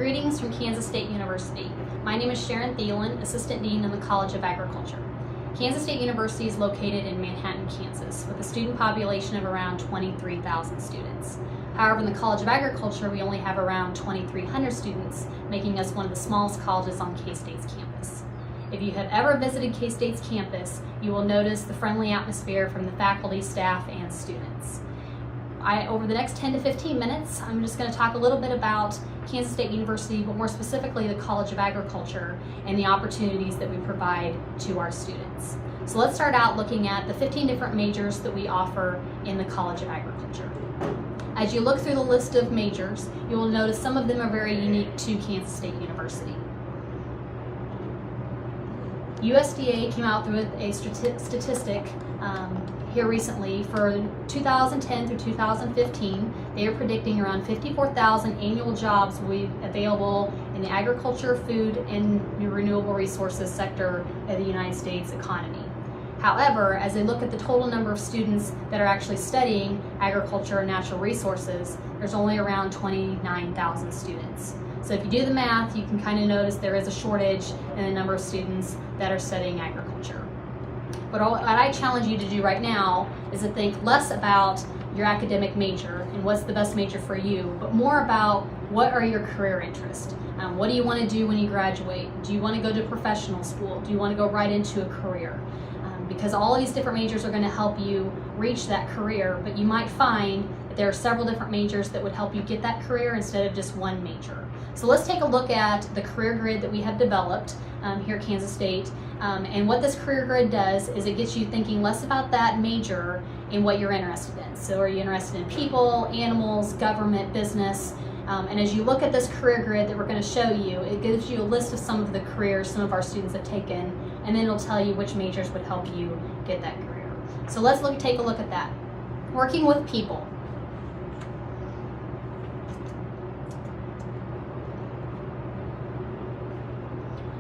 Greetings from Kansas State University. My name is Sharon Thielen, Assistant Dean in the College of Agriculture. Kansas State University is located in Manhattan, Kansas, with a student population of around 23,000 students. However, in the College of Agriculture, we only have around 2,300 students, making us one of the smallest colleges on K-State's campus. If you have ever visited K-State's campus, you will notice the friendly atmosphere from the faculty, staff, and students. Over the next 10 to 15 minutes, I'm just going to talk a little bit about Kansas State University, but more specifically the College of Agriculture and the opportunities that we provide to our students. So let's start out looking at the 15 different majors that we offer in the College of Agriculture. As you look through the list of majors, you will notice some of them are very unique to Kansas State University. USDA came out with a statistic here recently for 2010 through 2015. They are predicting around 54,000 annual jobs will be available in the agriculture, food, and renewable resources sector of the United States economy. However, as they look at the total number of students that are actually studying agriculture and natural resources, there's only around 29,000 students. So if you do the math, you can kind of notice there is a shortage in the number of students that are studying agriculture. But what I challenge you to do right now is to think less about your academic major and what's the best major for you, but more about what are your career interests. What do you want to do when you graduate? Do you want to go to professional school? Do you want to go right into a career? Because all of these different majors are going to help you reach that career, but you might find that there are several different majors that would help you get that career instead of just one major. So let's take a look at the career grid that we have developed here at Kansas State. And what this career grid does is it gets you thinking less about that major and what you're interested in. So are you interested in people, animals, government, business? And as you look at this career grid that we're going to show you, it gives you a list of some of the careers some of our students have taken, and then it'll tell you which majors would help you get that career. So let's take a look at that. Working with people.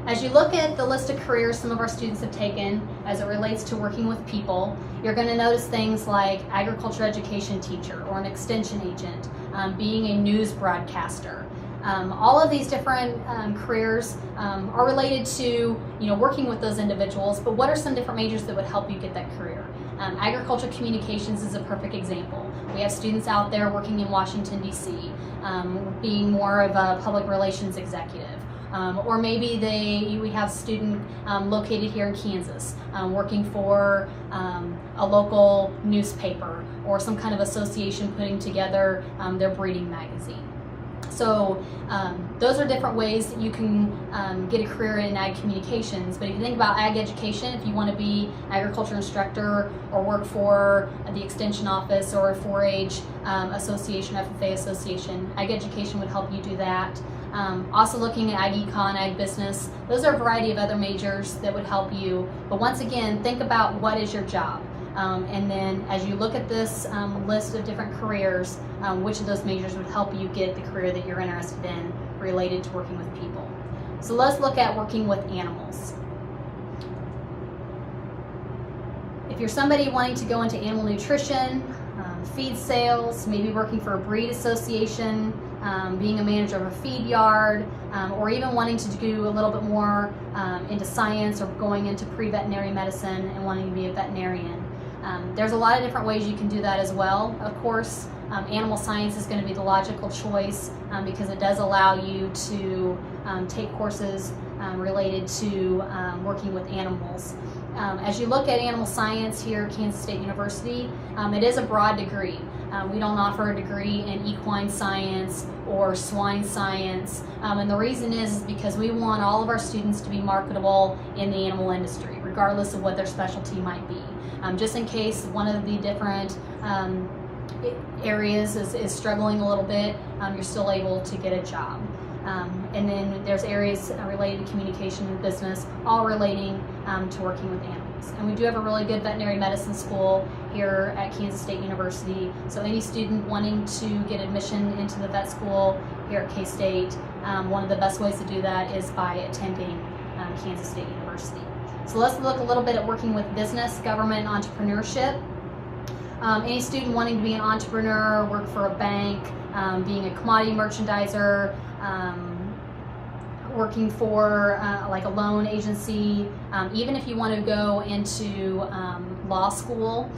As you look at the list of careers some of our students have taken as it relates to working with people, you're going to notice things like agriculture education teacher or an extension agent, being a news broadcaster. All of these different careers are related to working with those individuals, but what are some different majors that would help you get that career? Agriculture communications is a perfect example. We have students out there working in Washington, D.C., being more of a public relations executive. Or maybe we have a student located here in Kansas working for a local newspaper or some kind of association putting together their breeding magazine. So those are different ways that you can get a career in ag communications. But if you think about ag education, if you want to be an agriculture instructor or work for the extension office or a 4-H association, FFA association, ag education would help you do that. Also looking at ag econ, ag business, those are a variety of other majors that would help you. But once again, think about what is your job. And then as you look at this list of different careers, which of those majors would help you get the career that you're interested in related to working with people. So let's look at working with animals. If you're somebody wanting to go into animal nutrition, feed sales, maybe working for a breed association, being a manager of a feed yard, or even wanting to do a little bit more into science or going into pre-veterinary medicine and wanting to be a veterinarian. There's a lot of different ways you can do that as well. Of course, animal science is going to be the logical choice because it does allow you to take courses related to working with animals. As you look at animal science here at Kansas State University, it is a broad degree. We don't offer a degree in equine science or swine science, and the reason is because we want all of our students to be marketable in the animal industry, regardless of what their specialty might be. Just in case one of the different areas is struggling a little bit, you're still able to get a job. And then there's areas related to communication and business, all relating to working with animals. And we do have a really good veterinary medicine school here at Kansas State University. So any student wanting to get admission into the vet school here at K-State, one of the best ways to do that is by attending Kansas State University. So let's look a little bit at working with business, government, entrepreneurship. Any student wanting to be an entrepreneur, work for a bank, being a commodity merchandiser, working for like a loan agency, even if you want to go into law school,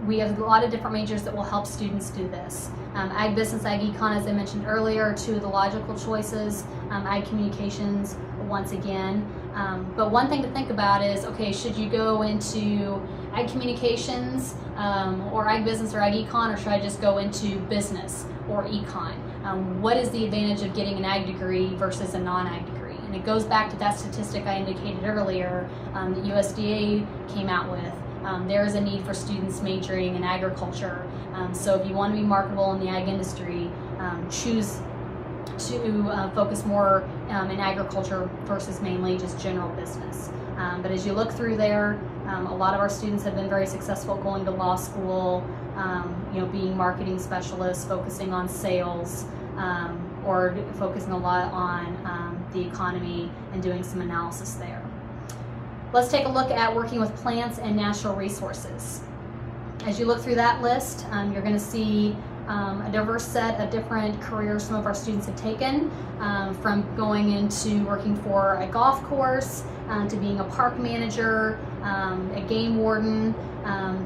we have a lot of different majors that will help students do this. Ag Business, Ag Econ, as I mentioned earlier, are two of the logical choices. Ag Communications, once again. But one thing to think about is, okay, should you go into Ag Communications or Ag Business or Ag Econ, or should I just go into business or econ? What is the advantage of getting an ag degree versus a non-ag degree? And it goes back to that statistic I indicated earlier that USDA came out with. There is a need for students majoring in agriculture. So if you want to be marketable in the ag industry, choose to focus more in agriculture versus mainly just general business. But as you look through there, a lot of our students have been very successful going to law school, being marketing specialists, focusing on sales, or focusing a lot on the economy and doing some analysis there. Let's take a look at working with plants and natural resources. As you look through that list, you're going to see a diverse set of different careers some of our students have taken, from going into working for a golf course, to being a park manager, a game warden,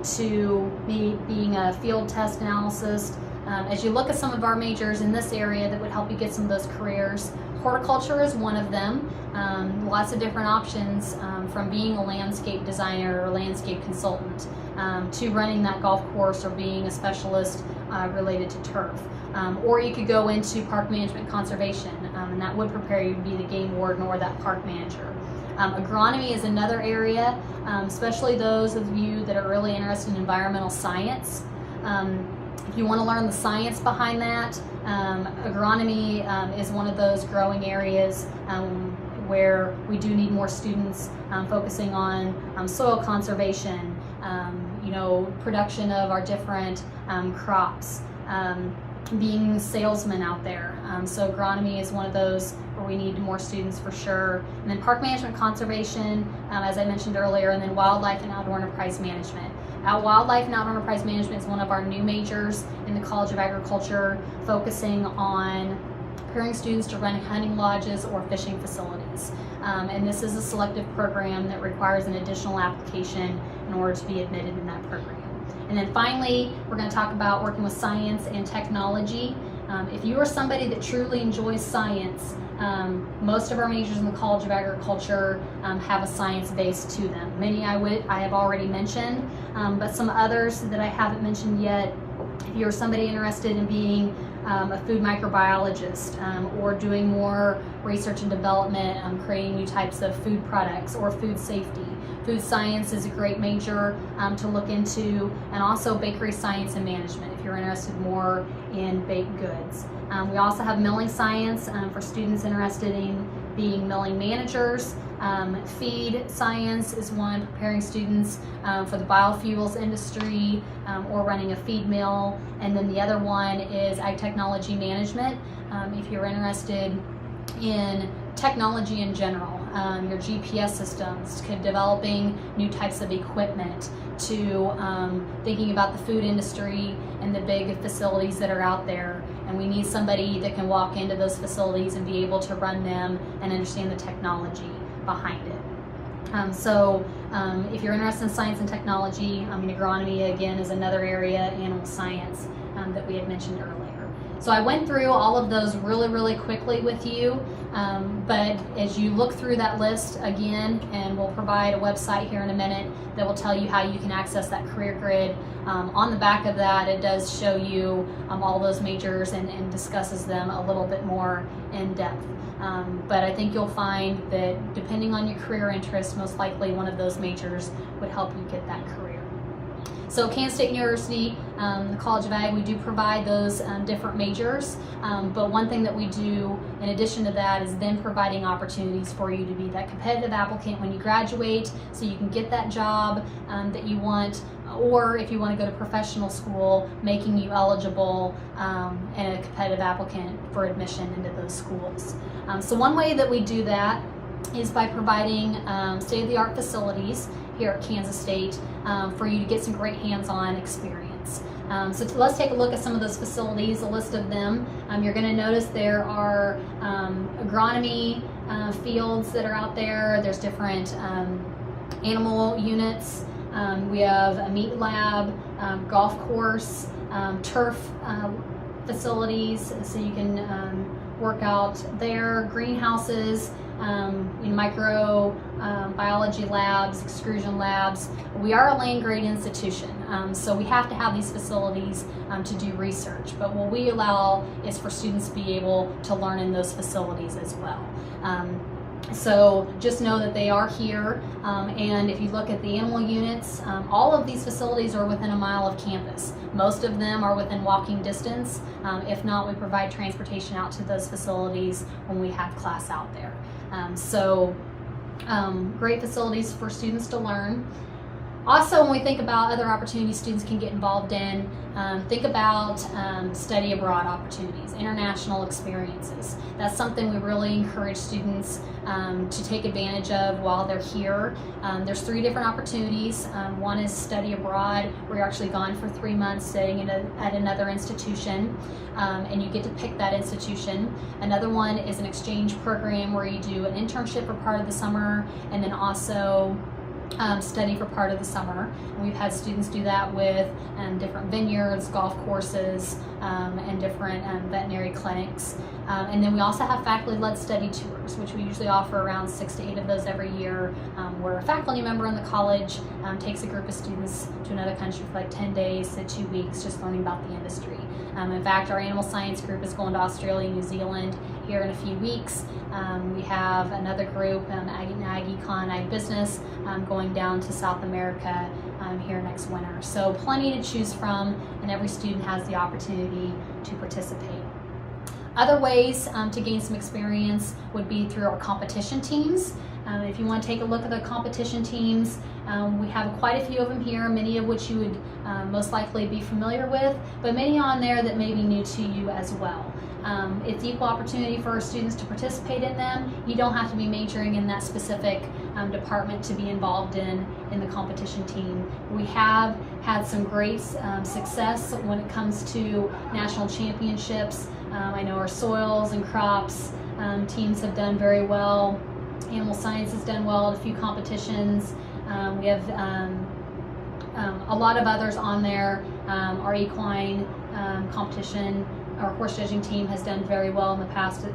to being a field test analyst. As you look at some of our majors in this area that would help you get some of those careers, horticulture is one of them. Lots of different options, from being a landscape designer or landscape consultant, to running that golf course or being a specialist related to turf. Or you could go into park management conservation, and that would prepare you to be the game warden or that park manager. Agronomy is another area, especially those of you that are really interested in environmental science. If you want to learn the science behind that, agronomy is one of those growing areas where we do need more students focusing on soil conservation, production of our different crops, being salesmen out there. So agronomy is one of those where we need more students for sure. And then park management conservation, as I mentioned earlier, and then wildlife and outdoor enterprise management. Wildlife and outdoor enterprise management is one of our new majors in the College of Agriculture, focusing on preparing students to run hunting lodges or fishing facilities. And this is a selective program that requires an additional application in order to be admitted in that program. And then finally, we're going to talk about working with science and technology. If you are somebody that truly enjoys science, most of our majors in the College of Agriculture have a science base to them. Many I have already mentioned, but some others that I haven't mentioned yet. If you're somebody interested in being a food microbiologist, or doing more research and development, creating new types of food products, or food safety. Food science is a great major to look into, and also bakery science and management if you're interested more in baked goods. We also have milling science for students interested in being milling managers. Feed science is one, preparing students for the biofuels industry, or running a feed mill. And then the other one is ag technology management. If you're interested in technology in general, your GPS systems, to developing new types of equipment, to thinking about the food industry and the big facilities that are out there. And we need somebody that can walk into those facilities and be able to run them and understand the technology behind it. If you're interested in science and technology, agronomy again is another area, animal science that we had mentioned earlier. So I went through all of those really quickly with you, but as you look through that list again, and we'll provide a website here in a minute that will tell you how you can access that career grid. On the back of that, it does show you all those majors and discusses them a little bit more in depth. But I think you'll find that depending on your career interest, most likely one of those majors would help you get that career. So Kansas State University, the College of Ag, we do provide those different majors, but one thing that we do in addition to that is then providing opportunities for you to be that competitive applicant when you graduate, so you can get that job that you want, or if you want to go to professional school, making you eligible and a competitive applicant for admission into those schools. So one way that we do that is by providing state-of-the-art facilities here at Kansas State for you to get some great hands-on experience. units. Let's take a look at some of those facilities, a list of them. You're going to notice there are agronomy fields that are out there. There's different animal units. We have a meat lab, golf course, turf facilities, so you can work out there, greenhouses, micro biology labs, excursion labs. We are a land grant institution, so we have to have these facilities to do research, but what we allow is for students to be able to learn in those facilities as well. So just know that they are here, and if you look at the animal units, all of these facilities are within a mile of campus. Most of them are within walking distance. If not, we provide transportation out to those facilities when we have class out there. Great facilities for students to learn. Also, when we think about other opportunities students can get involved in, think about study abroad opportunities, international experiences. That's something we really encourage students to take advantage of while they're here. There's 3 different opportunities. One is study abroad, where you're actually gone for 3 months studying at another institution, and you get to pick that institution. Another one is an exchange program where you do an internship for part of the summer, and then also study for part of the summer. And we've had students do that with different vineyards, golf courses, and different veterinary clinics. And then we also have faculty-led study tours, which we usually offer around 6 to 8 of those every year, where a faculty member in the college takes a group of students to another country for like 10 days to 2 weeks, just learning about the industry. In fact, our animal science group is going to Australia and New Zealand here in a few weeks. We have another group, AgriCon, Ag Business, going down to South America here next winter. So plenty to choose from, and every student has the opportunity to participate. Other ways to gain some experience would be through our competition teams. If you want to take a look at the competition teams, we have quite a few of them here, many of which you would most likely be familiar with, but many on there that may be new to you as well. It's equal opportunity for our students to participate in them. You don't have to be majoring in that specific department to be involved in the competition team. We have had some great success when it comes to national championships. I know our soils and crops teams have done very well. Animal science has done well at a few competitions. We have a lot of others on there. Our equine competition, our horse judging team has done very well in the past,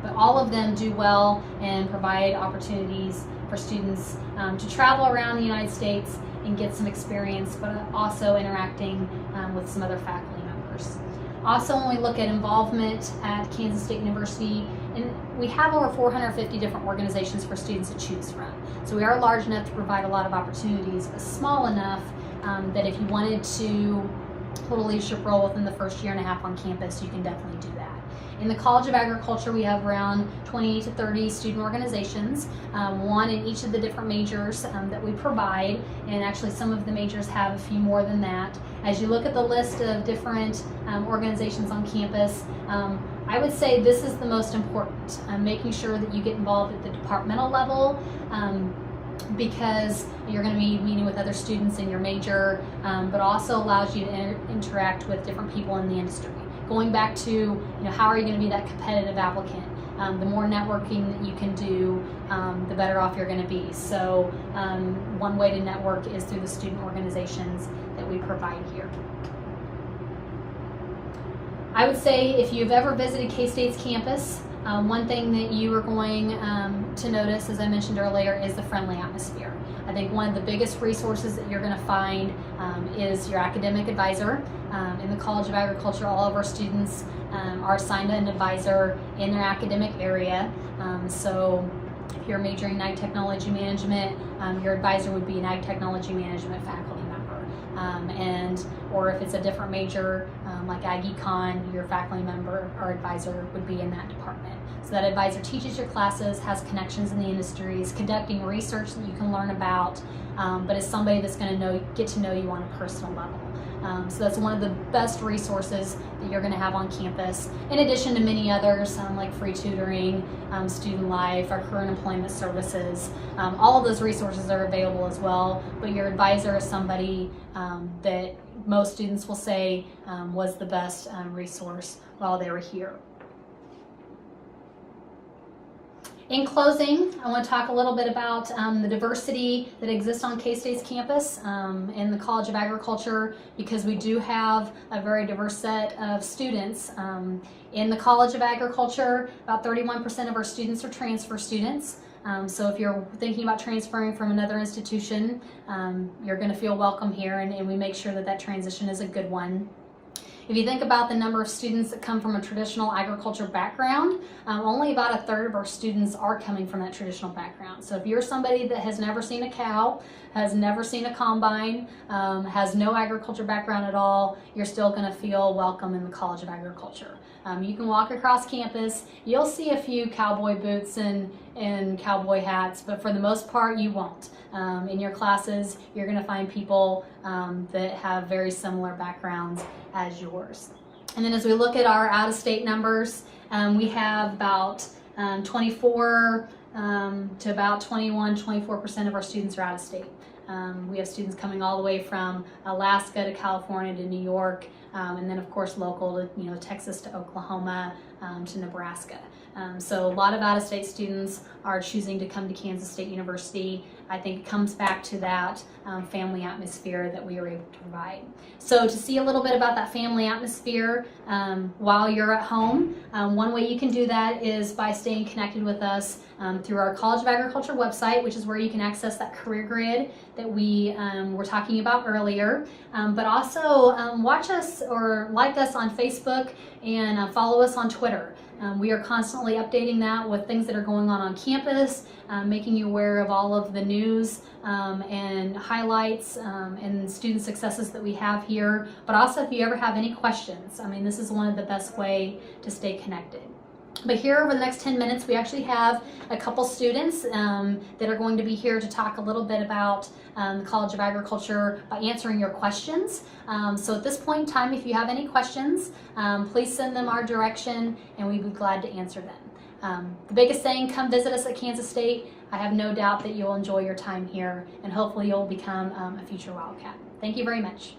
but all of them do well and provide opportunities for students to travel around the United States and get some experience, but also interacting with some other faculty members. Also, when we look at involvement at Kansas State University, and we have over 450 different organizations for students to choose from. So we are large enough to provide a lot of opportunities, but small enough that if you wanted to hold a leadership role within the first year and a half on campus, you can definitely do that. In the College of Agriculture, we have around 20 to 30 student organizations, one in each of the different majors that we provide, and actually some of the majors have a few more than that. As you look at the list of different organizations on campus, I would say this is the most important, making sure that you get involved at the departmental level, because you're going to be meeting with other students in your major, but also allows you to interact with different people in the industry. Going back to, how are you going to be that competitive applicant? The more networking that you can do, the better off you're going to be. So one way to network is through the student organizations that we provide here. I would say if you've ever visited K-State's campus, one thing that you are going to notice, as I mentioned earlier, is the friendly atmosphere. I think one of the biggest resources that you're going to find is your academic advisor. In the College of Agriculture, all of our students are assigned an advisor in their academic area. So if you're majoring in Ag Technology Management, your advisor would be an Ag Technology Management faculty member. Or if it's a different major, like Ag Econ, your faculty member or advisor would be in that department. So that advisor teaches your classes, has connections in the industry, is conducting research that you can learn about, but is somebody that's going to get to know you on a personal level. So that's one of the best resources that you're going to have on campus, in addition to many others like free tutoring, student life, our current employment services. All of those resources are available as well, but your advisor is somebody that most students will say was the best resource while they were here. In closing, I want to talk a little bit about the diversity that exists on K-State's campus in the College of Agriculture, because we do have a very diverse set of students. In the College of Agriculture, about 31% of our students are transfer students. So if you're thinking about transferring from another institution, you're going to feel welcome here, and we make sure that that transition is a good one. If you think about the number of students that come from a traditional agriculture background, only about a third of our students are coming from that traditional background. So if you're somebody that has never seen a cow, has never seen a combine, has no agriculture background at all, you're still going to feel welcome in the College of Agriculture. You can walk across campus, you'll see a few cowboy boots and cowboy hats, but for the most part you won't. In your classes, you're going to find people that have very similar backgrounds as yours. And then as we look at our out-of-state numbers, we have about 24 to about 24% of our students are out of state. We have students coming all the way from Alaska to California to New York, and then of course local to Texas to Oklahoma to Nebraska. So a lot of out-of-state students are choosing to come to Kansas State University. I think it comes back to that family atmosphere that we are able to provide. So to see a little bit about that family atmosphere while you're at home, one way you can do that is by staying connected with us through our College of Agriculture website, which is where you can access that career grid that we were talking about earlier. But also watch us or like us on Facebook and follow us on Twitter. We are constantly updating that with things that are going on campus, making you aware of all of the news and highlights and student successes that we have here. But also if you ever have any questions, this is one of the best way to stay connected. But here over the next 10 minutes, we actually have a couple students that are going to be here to talk a little bit about the College of Agriculture by answering your questions. So at this point in time, if you have any questions, please send them our direction and we'd be glad to answer them. The biggest thing, come visit us at Kansas State. I have no doubt that you'll enjoy your time here and hopefully you'll become a future Wildcat. Thank you very much.